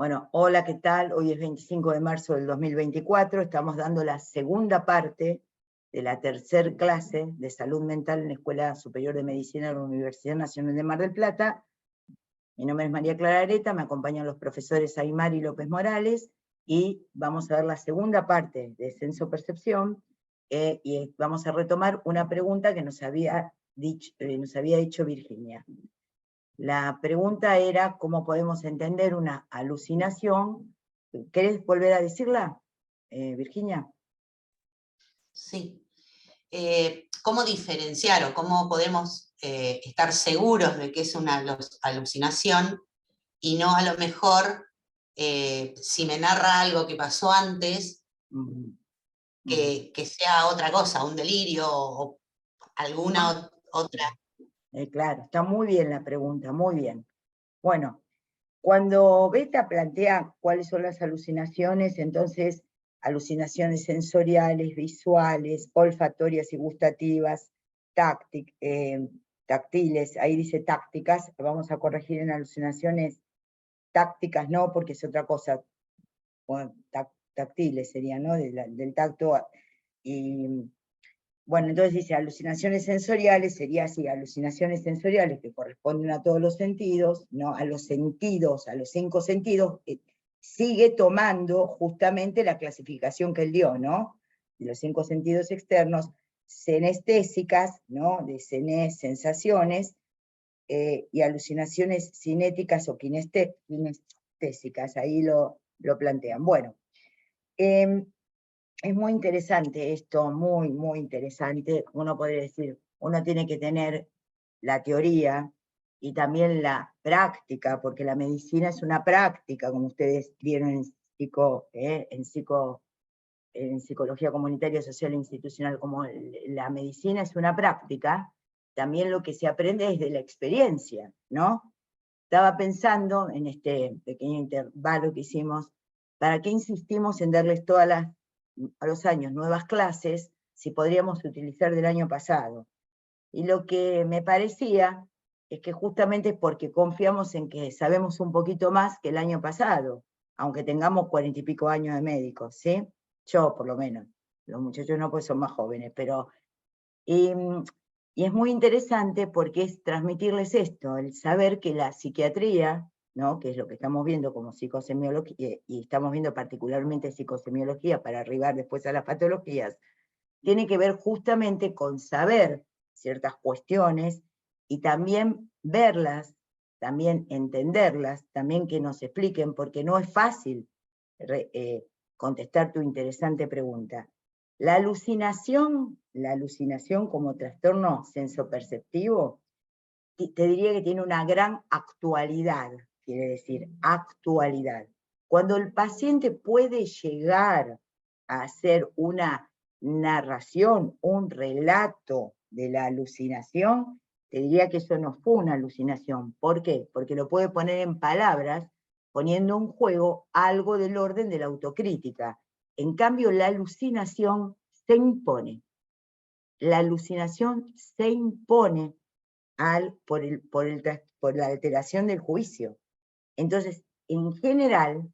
Bueno, hola, ¿qué tal? Hoy es 25 de marzo del 2024, estamos dando la segunda parte de la tercera clase de salud mental en la Escuela Superior de Medicina de la Universidad Nacional de Mar del Plata. Mi nombre es María Clara Areta, me acompañan los profesores Aymar y López Morales, y vamos a ver la segunda parte de Senso-Percepción, y vamos a retomar una pregunta que nos había hecho Virginia. La pregunta era cómo podemos entender una alucinación. ¿Querés volver a decirla, Virginia? Sí. ¿Cómo diferenciar o cómo podemos estar seguros de que es una alucinación y no a lo mejor si me narra algo que pasó antes, que sea otra cosa, un delirio o alguna otra? Claro, está muy bien la pregunta, muy bien. Bueno, cuando Beta plantea cuáles son las alucinaciones, entonces alucinaciones sensoriales, visuales, olfatorias y gustativas, táctiles, ahí dice tácticas, vamos a corregir en alucinaciones tácticas, no, porque es otra cosa, bueno, táctiles serían, ¿no? Del tacto. Y bueno, entonces dice alucinaciones sensoriales, sería así, alucinaciones sensoriales que corresponden a todos los sentidos, ¿no? A los sentidos, a los 5 sentidos, sigue tomando justamente la clasificación que él dio, ¿no? De los 5 sentidos externos, senestésicas, ¿no? De sensaciones, y alucinaciones cinéticas o kinestésicas, ahí lo plantean. Bueno, es muy interesante esto, muy, muy interesante. Uno podría decir, uno tiene que tener la teoría y también la práctica, porque la medicina es una práctica, como ustedes vieron en psicología comunitaria, social e institucional, como la medicina es una práctica, también lo que se aprende es de la experiencia, ¿no? Estaba pensando en este pequeño intervalo que hicimos, ¿para qué insistimos en darles a los años nuevas clases si podríamos utilizar del año pasado? Y lo que me parecía es que justamente es porque confiamos en que sabemos un poquito más que el año pasado, aunque tengamos 40 y pico años de médicos, ¿sí? Yo por lo menos, los muchachos no, pues son más jóvenes, pero y es muy interesante porque es transmitirles esto, el saber que la psiquiatría, ¿no? Que es lo que estamos viendo como psicosemiología, y estamos viendo particularmente psicosemiología para arribar después a las patologías, tiene que ver justamente con saber ciertas cuestiones y también verlas, también entenderlas, también que nos expliquen, porque no es fácil contestar tu interesante pregunta. La alucinación como trastorno sensoperceptivo, te diría que tiene una gran actualidad, quiere decir, actualidad. Cuando el paciente puede llegar a hacer una narración, un relato de la alucinación, te diría que eso no fue una alucinación. ¿Por qué? Porque lo puede poner en palabras, poniendo en juego algo del orden de la autocrítica. En cambio, la alucinación se impone. La alucinación se impone por la alteración del juicio. Entonces, en general,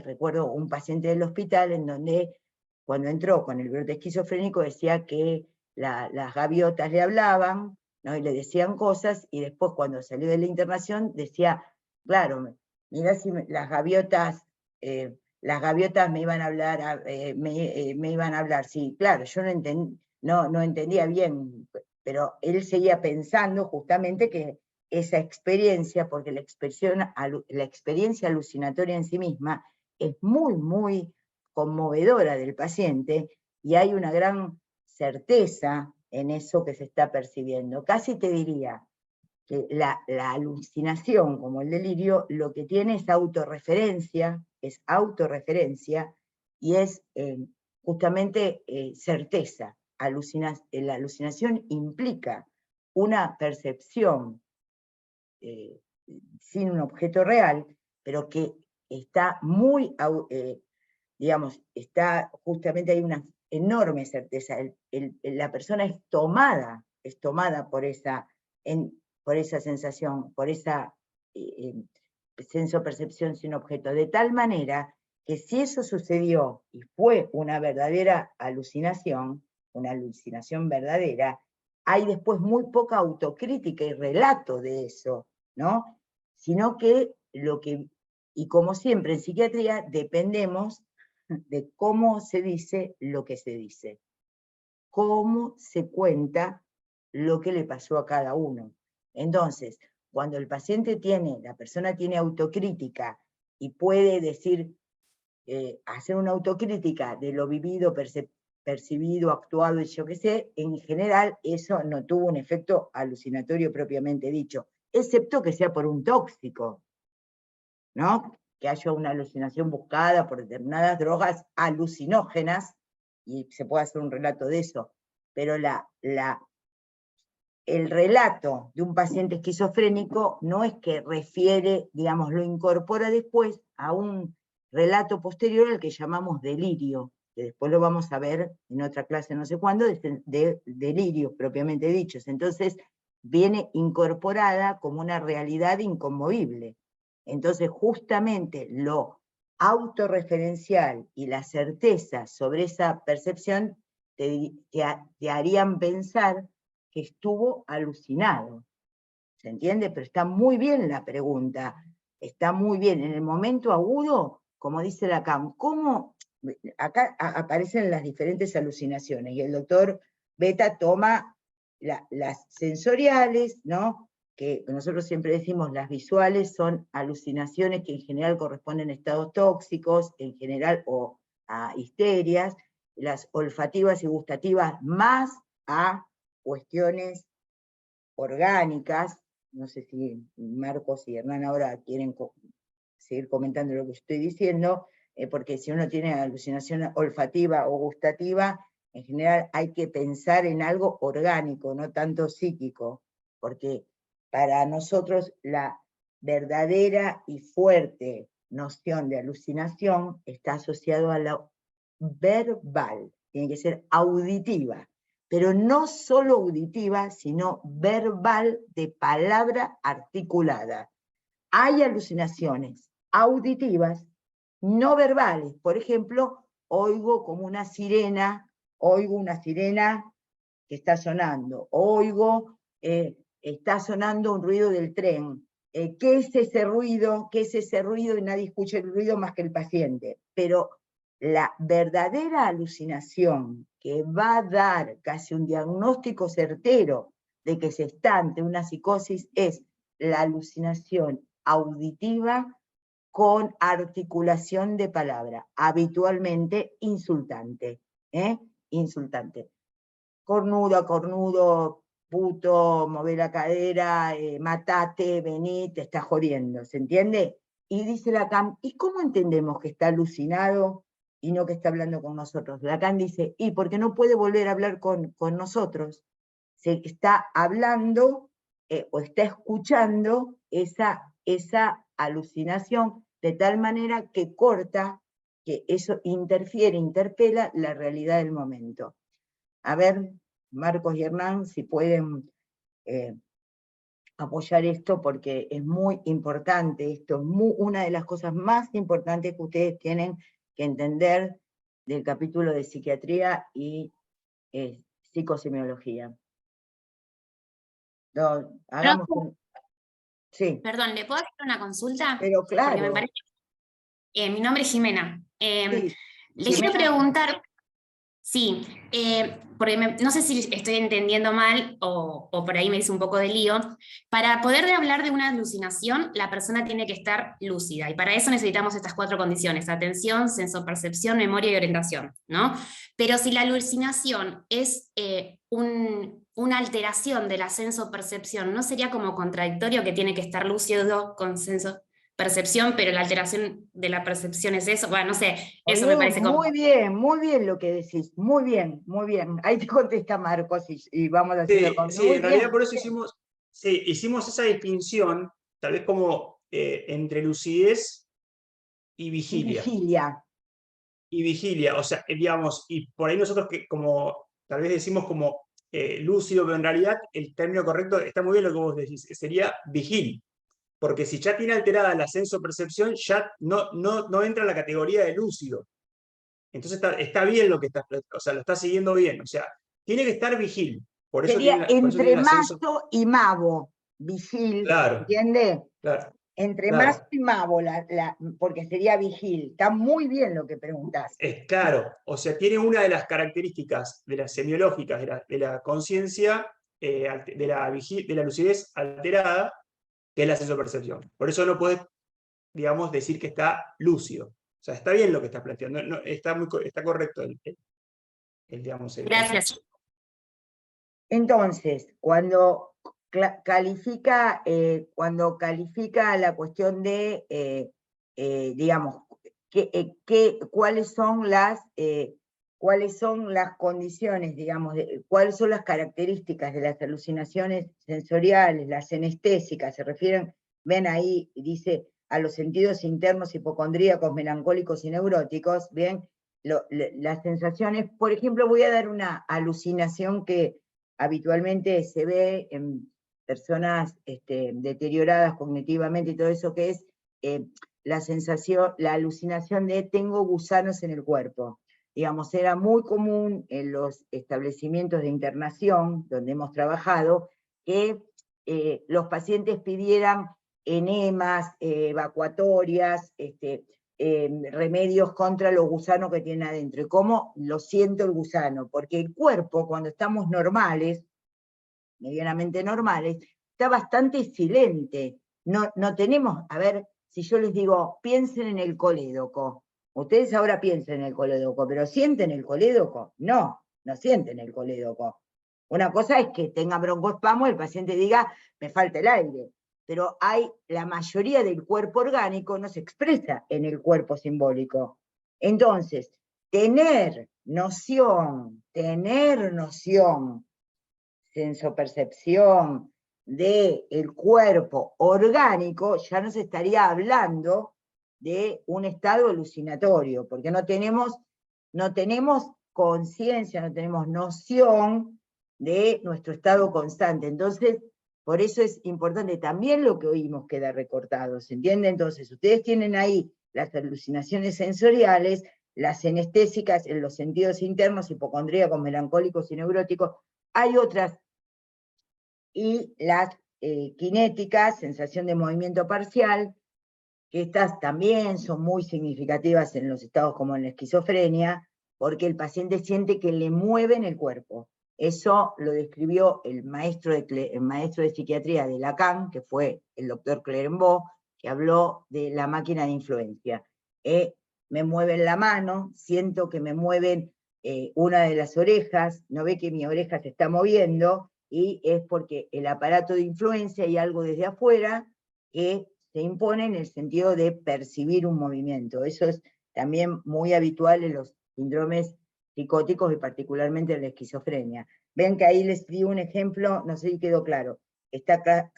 recuerdo un paciente del hospital en donde cuando entró con el brote esquizofrénico decía que las gaviotas le hablaban, ¿no? Y le decían cosas, y después cuando salió de la internación decía, claro, mirá si las gaviotas me iban a hablar, me iban a hablar, sí, claro, yo no entendía bien, pero él seguía pensando justamente que esa experiencia, porque la experiencia alucinatoria en sí misma es muy, muy conmovedora del paciente, y hay una gran certeza en eso que se está percibiendo. Casi te diría que la alucinación, como el delirio, lo que tiene es autorreferencia, y es justamente certeza. La alucinación implica una percepción sin un objeto real, pero que está muy, digamos, justamente hay una enorme certeza. La persona es tomada por esa sensación, por esa senso-percepción sin objeto, de tal manera que si eso sucedió y fue una verdadera alucinación, una alucinación verdadera, hay después muy poca autocrítica y relato de eso, ¿no? Sino que y como siempre en psiquiatría, dependemos de cómo se dice lo que se dice, cómo se cuenta lo que le pasó a cada uno. Entonces, cuando el paciente la persona tiene autocrítica y puede decir, hacer una autocrítica de lo vivido, percibido, actuado y yo qué sé, en general eso no tuvo un efecto alucinatorio propiamente dicho, excepto que sea por un tóxico, ¿no? Que haya una alucinación buscada por determinadas drogas alucinógenas, y se puede hacer un relato de eso, pero el relato de un paciente esquizofrénico no es que refiere, digamos, lo incorpora después a un relato posterior al que llamamos delirio, que después lo vamos a ver en otra clase no sé cuándo, de delirios propiamente dichos. Entonces viene incorporada como una realidad inconmovible. Entonces justamente lo autorreferencial y la certeza sobre esa percepción te harían pensar que estuvo alucinado. ¿Se entiende? Pero está muy bien la pregunta, está muy bien. En el momento agudo, como dice Lacan, ¿cómo? Acá aparecen las diferentes alucinaciones, y el doctor Beta toma las sensoriales, ¿no? Que nosotros siempre decimos las visuales son alucinaciones que en general corresponden a estados tóxicos, en general, o a histerias, las olfativas y gustativas más a cuestiones orgánicas. No sé si Marcos y Hernán ahora quieren seguir comentando lo que estoy diciendo, porque si uno tiene alucinación olfativa o gustativa, en general hay que pensar en algo orgánico, no tanto psíquico, porque para nosotros la verdadera y fuerte noción de alucinación está asociado a lo verbal, tiene que ser auditiva, pero no solo auditiva, sino verbal, de palabra articulada. Hay alucinaciones auditivas no verbales. Por ejemplo, oigo como una sirena, oigo una sirena que está sonando, oigo, está sonando un ruido del tren. ¿Qué es ese ruido? ¿Qué es ese ruido? Y nadie escucha el ruido más que el paciente. Pero la verdadera alucinación que va a dar casi un diagnóstico certero de que se está ante una psicosis es la alucinación auditiva con articulación de palabra, habitualmente insultante, insultante. Cornudo, cornudo, puto, mover la cadera, matate, vení, te está jodiendo, ¿se entiende? Y dice Lacan, ¿y cómo entendemos que está alucinado y no que está hablando con nosotros? Lacan dice, y porque no puede volver a hablar con nosotros, se está hablando o está escuchando esa alucinación de tal manera que corta, que eso interfiere, interpela la realidad del momento. A ver, Marcos y Hernán, si pueden apoyar esto, porque es muy importante esto, una de las cosas más importantes que ustedes tienen que entender del capítulo de psiquiatría y psicosemiología. No, hagamos sí. Perdón, ¿le puedo hacer una consulta? Pero claro. Porque me parece... mi nombre es Jimena. Sí, le quiero preguntar, sí, porque no sé si estoy entendiendo mal o por ahí me hice un poco de lío. Para poder hablar de una alucinación, la persona tiene que estar lúcida, y para eso necesitamos estas 4 condiciones: atención, sensopercepción, memoria y orientación, ¿no? Pero si la alucinación es una alteración de la sensopercepción, ¿no sería como contradictorio que tiene que estar lúcido con sensopercepción, pero la alteración de la percepción es eso? Bueno, no sé, eso me parece como... Muy bien lo que decís, muy bien, muy bien. Ahí te contesta Marcos y vamos a hacer Sí, en realidad por eso hicimos esa distinción, tal vez como entre lucidez y vigilia. Y vigilia, o sea, digamos, y por ahí nosotros que como, tal vez decimos como lúcido, pero en realidad el término correcto, está muy bien lo que vos decís, sería vigil. porque si ya tiene alterada la sensopercepción, ya no entra en la categoría de lúcido. Entonces está bien lo que está, o sea, lo está siguiendo bien, o sea, tiene que estar vigil. Por eso Sería entre la mazo y mavo, vigil, claro, ¿entiende? Claro. Entre Claro. mazo y mavo, porque sería vigil. Está muy bien lo que preguntas. Claro, o sea, tiene una de las características de las semiológicas de la conciencia, de la lucidez alterada, que es la sensopercepción. Por eso no puedes, digamos, decir que está lúcido. O sea, está bien lo que estás planteando, está correcto digamos, Gracias. Entonces, cuando califica la cuestión de, digamos, cuáles son las condiciones, digamos, cuáles son las características de las alucinaciones sensoriales, las anestésicas, se refieren, ven ahí, dice, a los sentidos internos hipocondríacos, melancólicos y neuróticos, bien, las sensaciones, por ejemplo, voy a dar una alucinación que habitualmente se ve en personas deterioradas cognitivamente y todo eso, que es la alucinación de tengo gusanos en el cuerpo. Digamos, era muy común en los establecimientos de internación donde hemos trabajado que los pacientes pidieran enemas, evacuatorias, remedios contra los gusanos que tienen adentro. ¿Y cómo lo siento el gusano? Porque el cuerpo, cuando estamos normales, medianamente normales, está bastante silente. No tenemos, a ver, si yo les digo, piensen en el colédoco. Ustedes ahora piensen en el colédoco, pero ¿sienten el colédoco? No sienten el colédoco. Una cosa es que tenga broncoespasmo, el paciente diga, me falta el aire. Pero la mayoría del cuerpo orgánico no se expresa en el cuerpo simbólico. Entonces, tener noción, sensopercepción del cuerpo orgánico, ya nos estaría hablando de un estado alucinatorio, porque no tenemos conciencia, no tenemos noción de nuestro estado constante. Entonces, por eso es importante también lo que oímos queda recortado, ¿se entiende? Entonces, ustedes tienen ahí las alucinaciones sensoriales, las anestésicas en los sentidos internos, hipocondríacos, melancólicos y neuróticos. Hay otras, y las cinéticas, sensación de movimiento parcial, que estas también son muy significativas en los estados como en la esquizofrenia, porque el paciente siente que le mueven el cuerpo. Eso lo describió el maestro de psiquiatría de Lacan, que fue el doctor Clerenbaugh, que habló de la máquina de influencia. Me mueven la mano, siento que me mueven una de las orejas, no ve que mi oreja se está moviendo, y es porque el aparato de influencia hay algo desde afuera que se impone en el sentido de percibir un movimiento. Eso es también muy habitual en los síndromes psicóticos y particularmente en la esquizofrenia. Ven que ahí les di un ejemplo, no sé si quedó claro, está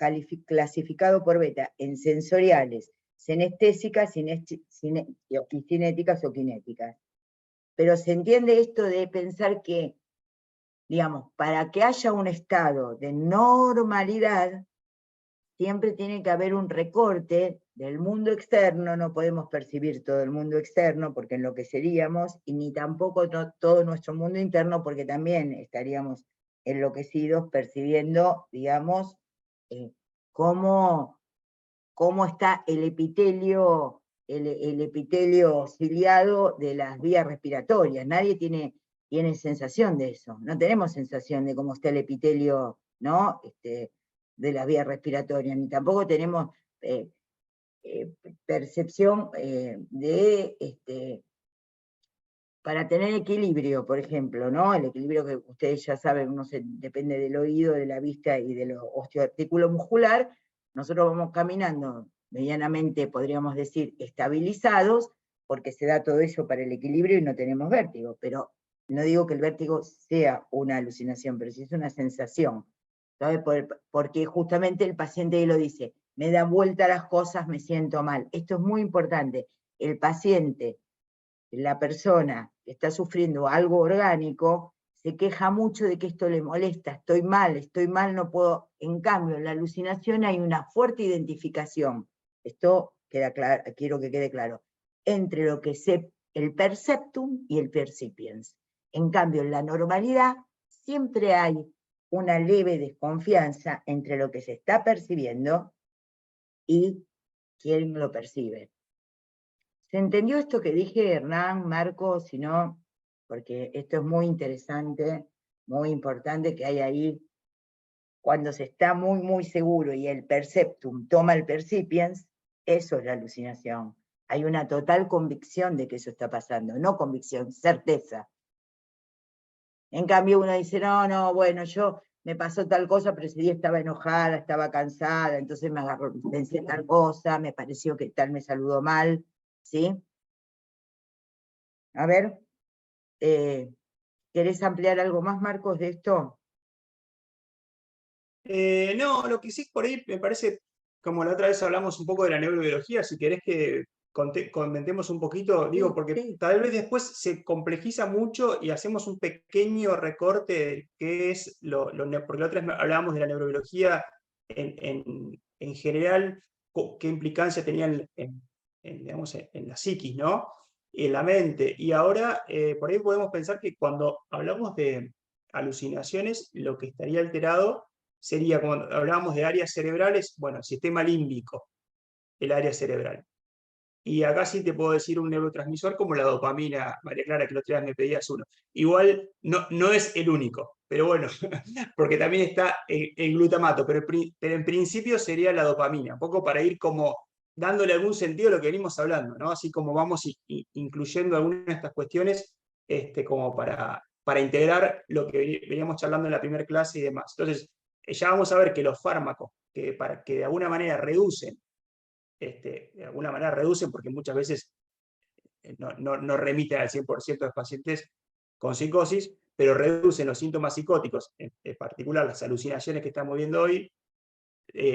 clasificado por beta en sensoriales, senestésicas, cinéticas o cinéticas. Pero se entiende esto de pensar que, digamos, para que haya un estado de normalidad, siempre tiene que haber un recorte del mundo externo, no podemos percibir todo el mundo externo porque enloqueceríamos, y ni tampoco todo nuestro mundo interno porque también estaríamos enloquecidos percibiendo, digamos, cómo está el epitelio ciliado de las vías respiratorias. Nadie tiene sensación de eso, no tenemos sensación de cómo está el epitelio, ¿no? De las vías respiratorias, ni tampoco tenemos percepción para tener equilibrio, por ejemplo, ¿no? El equilibrio que ustedes ya saben, depende del oído, de la vista y del osteoartículo muscular. Nosotros vamos caminando medianamente, podríamos decir, estabilizados, porque se da todo eso para el equilibrio y no tenemos vértigo, pero no digo que el vértigo sea una alucinación, pero sí es una sensación. ¿Sabe? Porque justamente el paciente ahí lo dice, me dan vuelta las cosas, me siento mal. Esto es muy importante. El paciente, la persona que está sufriendo algo orgánico, se queja mucho de que esto le molesta, estoy mal, no puedo. En cambio, en la alucinación hay una fuerte identificación, esto queda claro, quiero que quede claro, entre lo que es el perceptum y el percipiens. En cambio, en la normalidad siempre hay una leve desconfianza entre lo que se está percibiendo y quién lo percibe. ¿Se entendió esto que dije, Hernán, Marco? Si no, porque esto es muy interesante, muy importante que hay ahí, cuando se está muy, muy seguro y el perceptum toma el percipiens, eso es la alucinación. Hay una total convicción de que eso está pasando, no convicción, certeza. En cambio uno dice, no, bueno, yo me pasó tal cosa, pero ese día estaba enojada, estaba cansada, entonces me agarró, pensé tal cosa, me pareció que tal me saludó mal, ¿sí? A ver, ¿querés ampliar algo más, Marcos, de esto? No, lo que sí por ahí me parece, como la otra vez hablamos un poco de la neurobiología, si querés que comentemos un poquito, digo, porque Sí. tal vez después se complejiza mucho y hacemos un pequeño recorte de qué es porque la otra vez hablábamos de la neurobiología en general, qué implicancia tenía digamos, en la psiquis, ¿no? En la mente. Y ahora, por ahí podemos pensar que cuando hablamos de alucinaciones, lo que estaría alterado sería, cuando hablábamos de áreas cerebrales, bueno, el sistema límbico, el área cerebral. Y acá sí te puedo decir un neurotransmisor como la dopamina, María Clara, que el otro día me pedías uno. Igual no es el único, pero bueno, porque también está el glutamato, pero en principio sería la dopamina, un poco para ir como dándole algún sentido a lo que venimos hablando, ¿no? Así como vamos incluyendo algunas de estas cuestiones como para integrar lo que veníamos charlando en la primera clase y demás. Entonces, ya vamos a ver que los fármacos que de alguna manera reducen, porque muchas veces no remiten al 100% de los pacientes con psicosis, pero reducen los síntomas psicóticos, en particular las alucinaciones que estamos viendo hoy,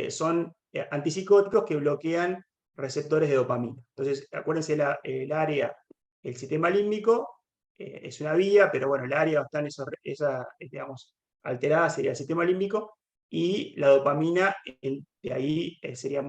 son antipsicóticos que bloquean receptores de dopamina. Entonces, acuérdense, el sistema límbico es una vía, pero bueno, el área donde están digamos, alterada sería el sistema límbico, y la dopamina, de ahí sería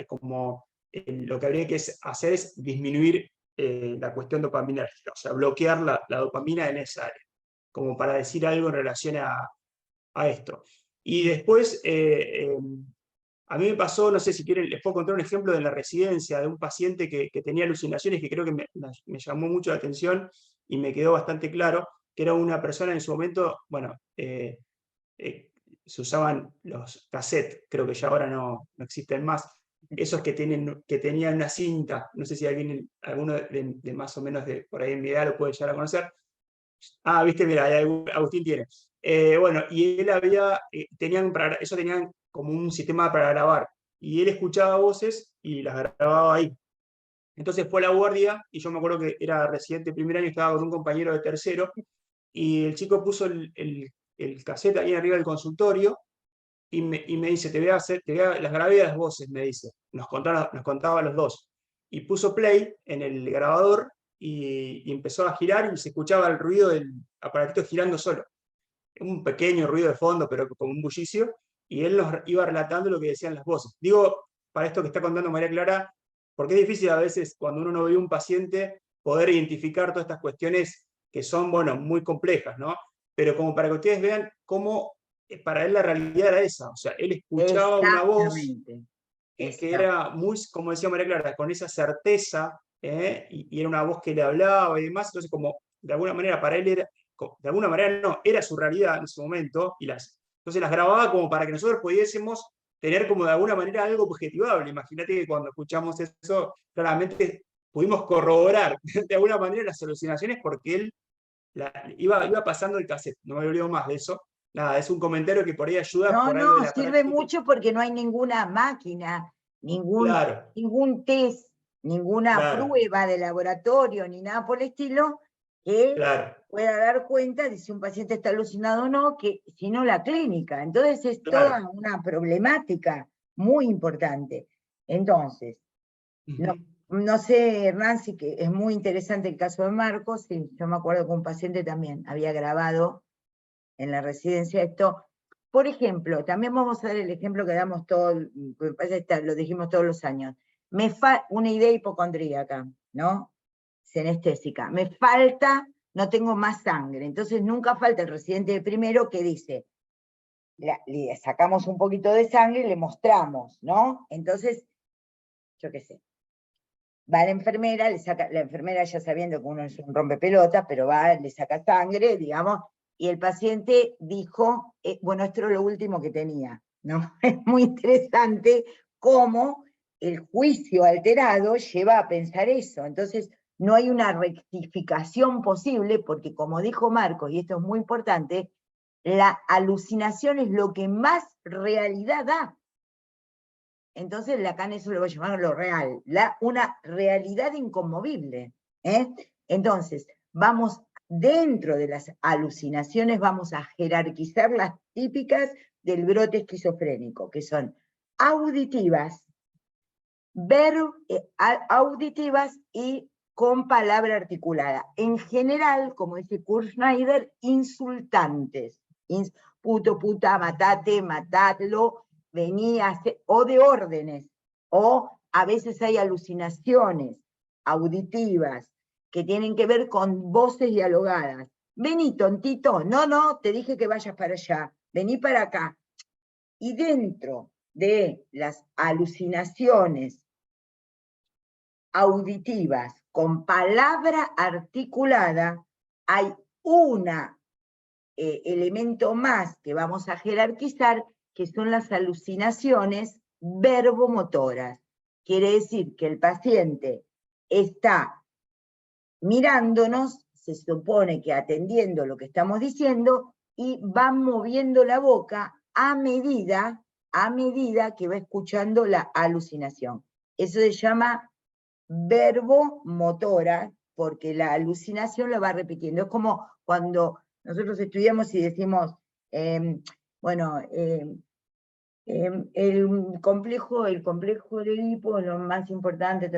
como lo que habría que hacer es disminuir la cuestión dopaminérgica, o sea, bloquear la dopamina en esa área, como para decir algo en relación a esto. Y después, a mí me pasó, no sé si quieren, les puedo contar un ejemplo de la residencia de un paciente que tenía alucinaciones, que creo que me llamó mucho la atención y me quedó bastante claro, que era una persona en su momento, bueno, se usaban los cassettes, creo que ya ahora no existen más, esos que tenían una cinta, no sé si alguno de más o menos de por ahí en mi edad lo puede llegar a conocer. Ah, viste, mira, Agustín tiene. Bueno, y él tenían como un sistema para grabar, y él escuchaba voces y las grababa ahí. Entonces fue a la guardia, y yo me acuerdo que era residente de primer año, estaba con un compañero de tercero, y el chico puso el cassette ahí arriba del consultorio, y me dice, las grabé a las voces, me dice. Nos contaba a los dos. Y puso play en el grabador, y empezó a girar, y se escuchaba el ruido del aparatito girando solo. Un pequeño ruido de fondo, pero como un bullicio, y él nos iba relatando lo que decían las voces. Digo, para esto que está contando María Clara, porque es difícil a veces, cuando uno no ve un paciente, poder identificar todas estas cuestiones que son, bueno, muy complejas, ¿no? Pero como para que ustedes vean cómo para él la realidad era esa, o sea, él escuchaba una voz que era muy, como decía María Clara, con esa certeza, y era una voz que le hablaba y demás, entonces como de alguna manera para él de alguna manera no, era su realidad en ese momento, entonces las grababa como para que nosotros pudiésemos tener como de alguna manera algo objetivable. Imagínate que cuando escuchamos eso, claramente pudimos corroborar de alguna manera las alucinaciones, porque él iba pasando el cassette, no me olvido más de eso. Nada, es un comentario que por ahí ayuda. No, sirve mucho porque no hay ninguna máquina, ningún test, ninguna prueba de laboratorio, ni nada por el estilo, que pueda dar cuenta de si un paciente está alucinado o no, sino la clínica. Entonces es toda una problemática muy importante. Entonces, no sé, Hernán, sí que es muy interesante el caso de Marcos, sí, yo me acuerdo que un paciente también había grabado en la residencia esto. Por ejemplo, también vamos a dar el ejemplo que damos todos, lo dijimos todos los años. Una idea hipocondríaca, ¿no? Senestésica. Me falta, no tengo más sangre. Entonces nunca falta el residente de primero que dice, le sacamos un poquito de sangre y le mostramos, ¿no? Entonces, yo qué sé. Va la enfermera, la enfermera ya sabiendo que uno es un rompepelota, pero va, le saca sangre, digamos, y el paciente dijo, bueno, esto era lo último que tenía, ¿no? Es muy interesante cómo el juicio alterado lleva a pensar eso. Entonces, no hay una rectificación posible, porque como dijo Marcos, y esto es muy importante, la alucinación es lo que más realidad da. Entonces Lacan eso lo va a llamar lo real, una realidad inconmovible. Entonces, vamos, dentro de las alucinaciones, vamos a jerarquizar las típicas del brote esquizofrénico, que son auditivas, auditivas y con palabra articulada. En general, como dice Kurt Schneider, insultantes. Puto, puta, matate, matadlo, venía, o de órdenes, o a veces hay alucinaciones auditivas que tienen que ver con voces dialogadas. Vení, tontito, no, te dije que vayas para allá, vení para acá. Y dentro de las alucinaciones auditivas con palabra articulada, hay un elemento más que vamos a jerarquizar, que son las alucinaciones verbomotoras. Quiere decir que el paciente está mirándonos, se supone que atendiendo lo que estamos diciendo, y va moviendo la boca a medida que va escuchando la alucinación. Eso se llama verbomotora, porque la alucinación la va repitiendo. Es como cuando nosotros estudiamos y decimos, el complejo del Edipo es lo más importante,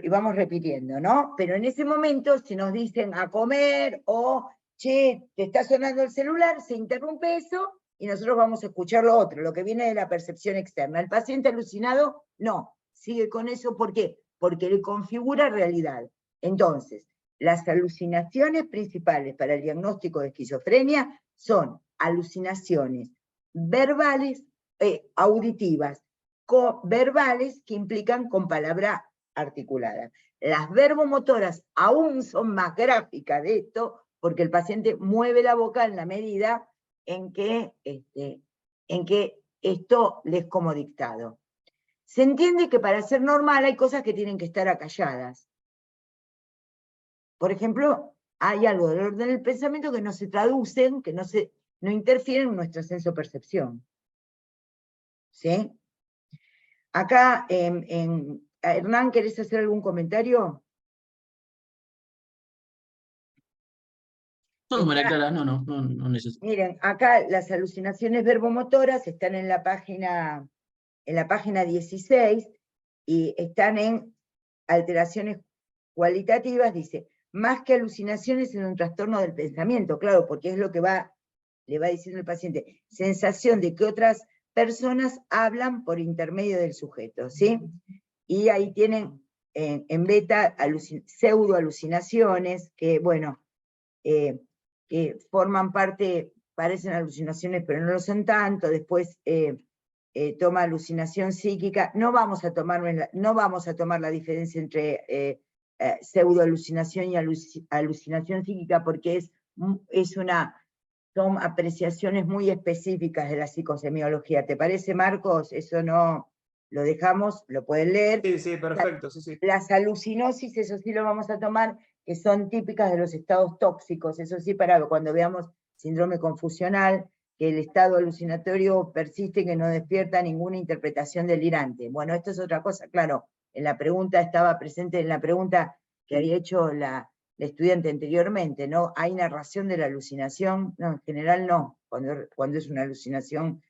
y vamos repitiendo, ¿no? Pero en ese momento, si nos dicen a comer, o, che, te está sonando el celular, se interrumpe eso, y nosotros vamos a escuchar lo otro, lo que viene de la percepción externa. El paciente alucinado, no, sigue con eso, ¿por qué? Porque le configura realidad. Entonces, las alucinaciones principales para el diagnóstico de esquizofrenia son alucinaciones verbales, auditivas, verbales, que implican con palabra articulada. Las verbomotoras aún son más gráficas de esto, porque el paciente mueve la boca en la medida en que esto le es como dictado. Se entiende que para ser normal hay cosas que tienen que estar acalladas. Por ejemplo, hay algo del orden del pensamiento que no se traducen, que no interfieren en nuestra senso-percepción. ¿Sí? Acá, Hernán, ¿querés hacer algún comentario? No, María Clara, no necesito. Miren, acá las alucinaciones verbomotoras están en la página 16, y están en alteraciones cualitativas, dice, más que alucinaciones en un trastorno del pensamiento, claro, porque es lo que le va diciendo el paciente, sensación de que otras personas hablan por intermedio del sujeto, ¿sí? Y ahí tienen en beta pseudo-alucinaciones, que, bueno, que forman parte, parecen alucinaciones, pero no lo son tanto. Después toma alucinación psíquica. No vamos a tomar la diferencia entre pseudo-alucinación y alucinación psíquica, porque son apreciaciones muy específicas de la psicosemiología. ¿Te parece, Marcos? Eso no lo dejamos, lo pueden leer. Sí, perfecto, sí. Las alucinosis, eso sí lo vamos a tomar, que son típicas de los estados tóxicos, eso sí, para cuando veamos síndrome confusional, que el estado alucinatorio persiste, que no despierta ninguna interpretación delirante. Bueno, esto es otra cosa, claro, estaba presente en la pregunta que había hecho la estudiante anteriormente, ¿no? ¿Hay narración de la alucinación? No, en general no, cuando es una alucinación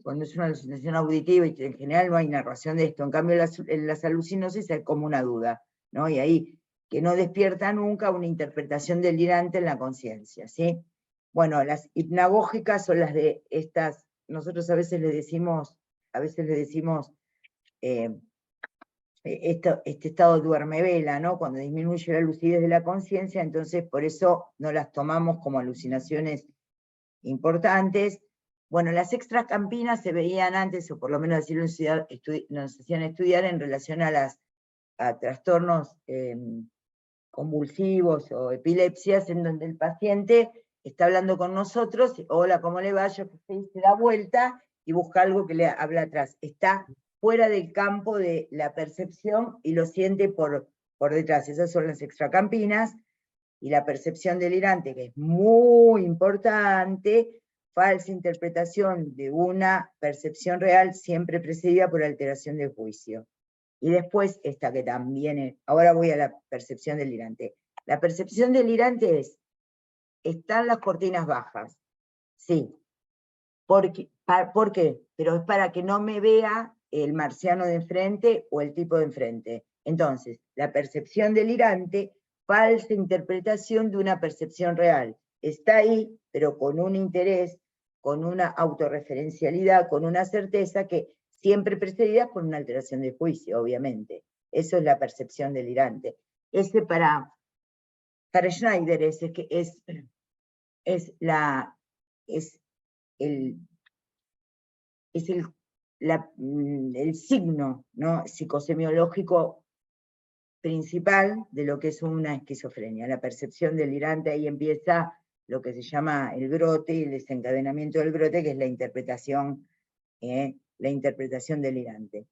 cuando es una alucinación auditiva, y en general no hay narración de esto, en cambio en las alucinosis hay como una duda, ¿no? Y ahí, que no despierta nunca una interpretación delirante en la conciencia, ¿sí? Bueno, las hipnagógicas son las de estas, nosotros a veces le decimos, este estado duerme-vela, ¿no? Cuando disminuye la lucidez de la conciencia, entonces por eso no las tomamos como alucinaciones importantes. Bueno, las extracampinas se veían antes, o por lo menos así nos hacían estudiar en relación a trastornos convulsivos o epilepsias, en donde el paciente está hablando con nosotros, hola, ¿cómo le va? Yo se da vuelta y busca algo que le habla atrás. Está fuera del campo de la percepción y lo siente por detrás. Esas son las extracampinas. Y la percepción delirante, que es muy importante, falsa interpretación de una percepción real siempre precedida por alteración del juicio. Y después esta que también es, ahora voy a la percepción delirante. La percepción delirante es, están las cortinas bajas, sí. ¿Por qué? Pero es para que no me vea el marciano de enfrente o el tipo de enfrente. Entonces, la percepción delirante, falsa interpretación de una percepción real. Está ahí, pero con un interés, con una autorreferencialidad, con una certeza que siempre precedida por una alteración de juicio, obviamente. Eso es la percepción delirante. Ese para Schneider es el signo, ¿no?, psicosemiológico principal de lo que es una esquizofrenia. La percepción delirante, ahí empieza lo que se llama el brote, el desencadenamiento del brote, que es la interpretación delirante.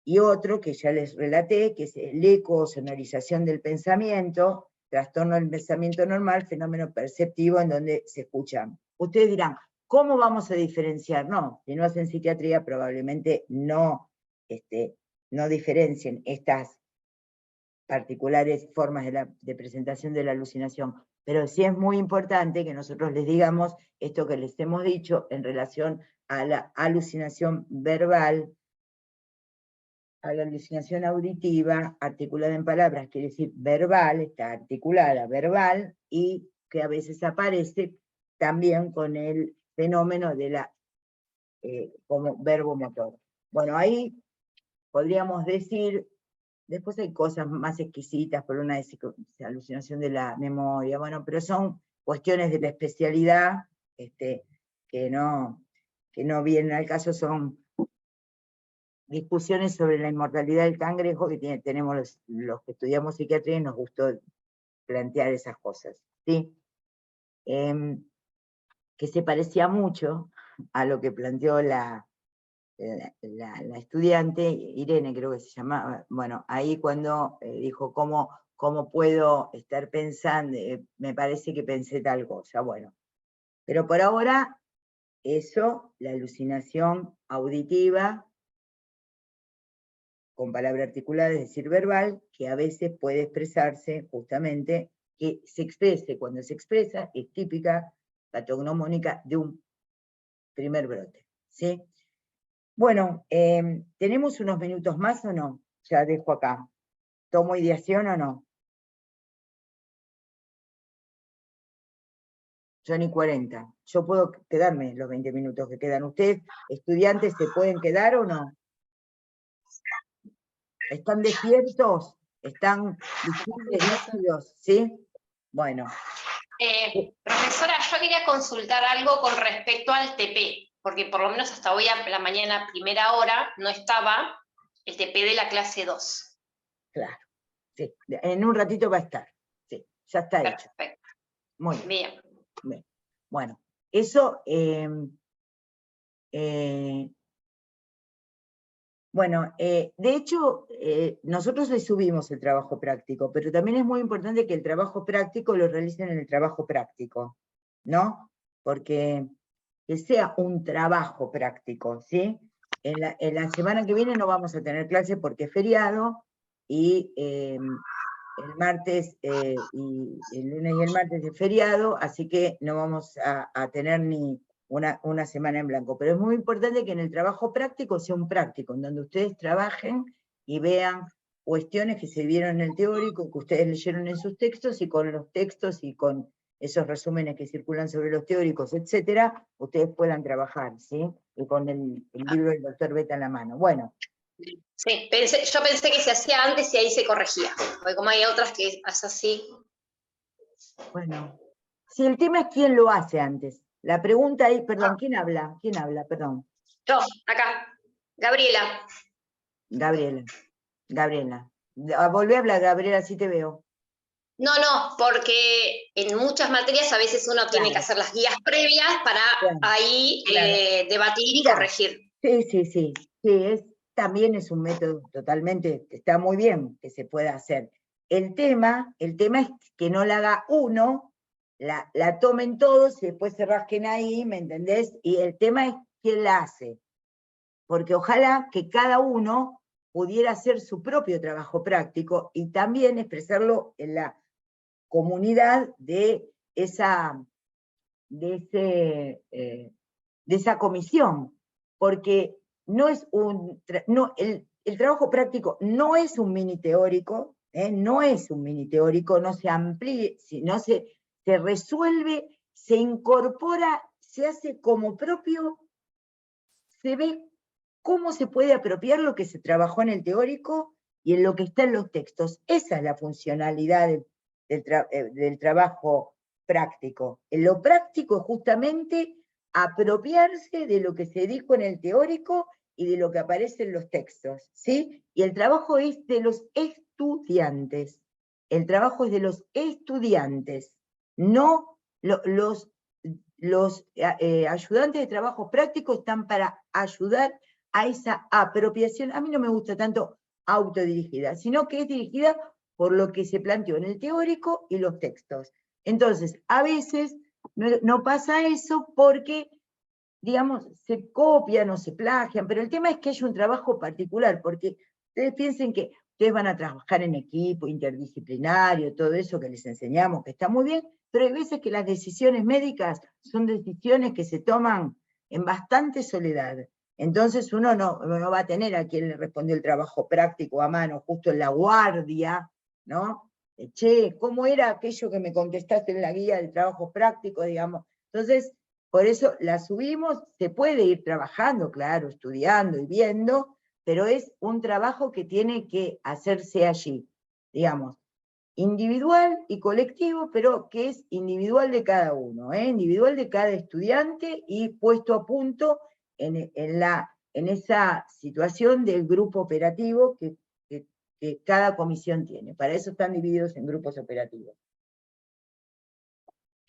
Y otro que ya les relaté, que es el eco o sonorización del pensamiento, trastorno del pensamiento normal, fenómeno perceptivo en donde se escuchan. Ustedes dirán, ¿cómo vamos a diferenciar? No, si no hacen psiquiatría probablemente no diferencien estas particulares formas de presentación de la alucinación, pero sí es muy importante que nosotros les digamos esto que les hemos dicho en relación a la alucinación verbal, a la alucinación auditiva, articulada en palabras, quiere decir verbal, está articulada, verbal, y que a veces aparece también con el fenómeno de la como verbo motor. Bueno, ahí podríamos decir, después hay cosas más exquisitas, por una alucinación de la memoria, bueno, pero son cuestiones de la especialidad que no vienen al caso, son discusiones sobre la inmortalidad del cangrejo que tenemos los que estudiamos psiquiatría y nos gustó plantear esas cosas, ¿sí? Que se parecía mucho a lo que planteó la estudiante, Irene creo que se llamaba, bueno, ahí cuando dijo cómo puedo estar pensando, me parece que pensé tal cosa, bueno. Pero por ahora, eso, la alucinación auditiva, con palabra articulada, es decir, verbal, que a veces puede expresarse justamente, que se exprese, cuando se expresa, es típica patognomónica de un primer brote, ¿sí? Bueno, ¿tenemos unos minutos más o no? Ya dejo acá. ¿Tomo ideación o no? Yo ni 40. Yo puedo quedarme los 20 minutos que quedan. ¿Ustedes, estudiantes, se pueden quedar o no? ¿Están despiertos? ¿Están lúcidos? ¿Sí? Bueno. Profesora, yo quería consultar algo con respecto al TP, porque por lo menos hasta hoy a la mañana, primera hora, no estaba el TP de la clase 2. Claro, sí. En un ratito va a estar. Sí, ya está hecho. Perfecto. Muy bien. Bien. Bueno, eso... Bueno, de hecho, nosotros le subimos el trabajo práctico, pero también es muy importante que el trabajo práctico lo realicen en el trabajo práctico, ¿no? Porque que sea un trabajo práctico, ¿sí? En la semana que viene no vamos a tener clase porque es feriado, y el martes, y el lunes y el martes es feriado, así que no vamos a tener ni una semana en blanco, pero es muy importante que en el trabajo práctico sea un práctico, en donde ustedes trabajen y vean cuestiones que se vieron en el teórico, que ustedes leyeron en sus textos, y con los textos y con esos resúmenes que circulan sobre los teóricos, etcétera, ustedes puedan trabajar, ¿sí? Y con el libro del doctor Beta en la mano. Bueno. Sí, yo pensé que se hacía antes y ahí se corregía, porque como hay otras que es así. Bueno, si el tema es quién lo hace antes. La pregunta es, perdón, ¿quién habla? ¿Quién habla? Perdón. Yo, acá. Gabriela. Gabriela. Volvé a hablar, Gabriela, así te veo. No, porque en muchas materias a veces uno tiene que hacer las guías previas para ahí debatir y corregir. Sí, también es un método totalmente, está muy bien que se pueda hacer. El tema es que no la haga uno, la tomen todos y después se rasquen ahí, ¿me entendés? Y el tema es quién la hace. Porque ojalá que cada uno pudiera hacer su propio trabajo práctico y también expresarlo en la comunidad de esa comisión, porque no es el trabajo práctico no es un mini teórico, no es un mini teórico, no se amplía, sino se resuelve, se incorpora, se hace como propio, se ve cómo se puede apropiar lo que se trabajó en el teórico y en lo que está en los textos. Esa es la funcionalidad del trabajo práctico. En lo práctico es justamente apropiarse de lo que se dijo en el teórico y de lo que aparece en los textos, ¿sí? Y el trabajo es de los estudiantes. El trabajo es de los estudiantes, no los ayudantes de trabajo práctico están para ayudar a esa apropiación. A mí no me gusta tanto autodirigida, sino que es dirigida por lo que se planteó en el teórico y los textos. Entonces, a veces no pasa eso porque, digamos, se copian o se plagian, pero el tema es que hay un trabajo particular, porque ustedes piensen que ustedes van a trabajar en equipo, interdisciplinario, todo eso que les enseñamos, que está muy bien, pero hay veces que las decisiones médicas son decisiones que se toman en bastante soledad. Entonces uno no va a tener a quien le respondió el trabajo práctico a mano, justo en la guardia, ¿no? Che, ¿cómo era aquello que me contestaste en la guía del trabajo práctico, digamos? Entonces, por eso la subimos, se puede ir trabajando, claro, estudiando y viendo, pero es un trabajo que tiene que hacerse allí, digamos, individual y colectivo, pero que es individual de cada uno, individual de cada estudiante y puesto a punto en esa situación del grupo operativo que cada comisión tiene. Para eso están divididos en grupos operativos.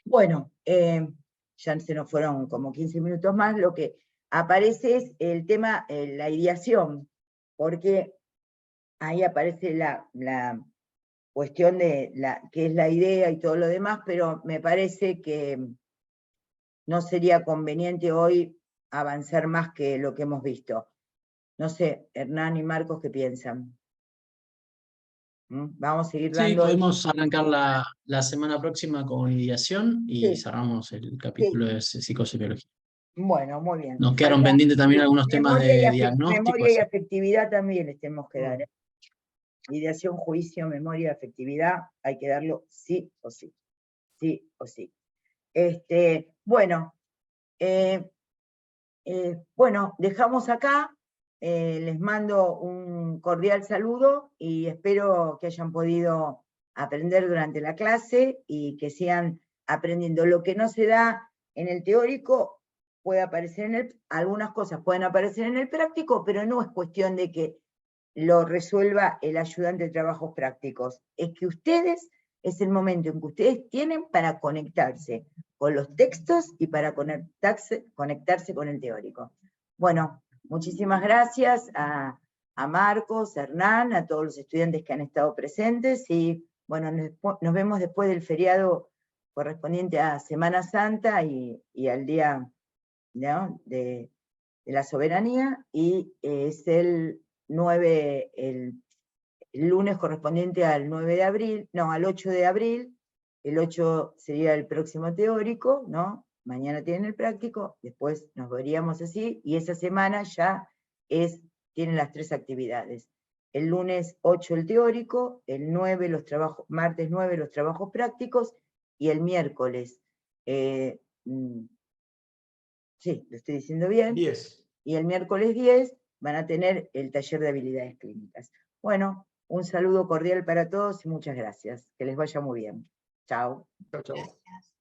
Bueno, ya se nos fueron como 15 minutos más, lo que aparece es el tema, la ideación, porque ahí aparece la cuestión de qué es la idea y todo lo demás, pero me parece que no sería conveniente hoy avanzar más que lo que hemos visto. No sé, Hernán y Marcos, ¿qué piensan? Vamos a seguir dando... Sí, podemos arrancar la semana próxima con ideación y cerramos el capítulo de psicosociología. Bueno, muy bien. Nos quedaron pendientes también algunos temas de diagnóstico. Memoria y afectividad también les tenemos que dar. Ideación, juicio, memoria, afectividad, hay que darlo sí o sí. Sí o sí. Bueno, bueno, dejamos acá. Les mando un cordial saludo y espero que hayan podido aprender durante la clase y que sigan aprendiendo. Lo que no se da en el teórico puede aparecer algunas cosas pueden aparecer en el práctico, pero no es cuestión de que lo resuelva el ayudante de trabajos prácticos. Es que es el momento en que ustedes tienen para conectarse con los textos y para conectarse con el teórico. Bueno, muchísimas gracias a Marcos, a Hernán, a todos los estudiantes que han estado presentes y bueno, nos vemos después del feriado correspondiente a Semana Santa y al Día, ¿no?, de la Soberanía, y es el lunes correspondiente al 9 de abril, no, al 8 de abril, el 8 sería el próximo teórico, ¿no? mañana tienen el práctico, después nos veríamos así, y esa semana ya tienen las 3 actividades. El lunes 8 el teórico, el 9 martes 9 los trabajos prácticos, y el miércoles, sí, lo estoy diciendo bien, 10. Y el miércoles 10 van a tener el taller de habilidades clínicas. Bueno, un saludo cordial para todos y muchas gracias. Que les vaya muy bien. Chao. Chao, chao. Gracias.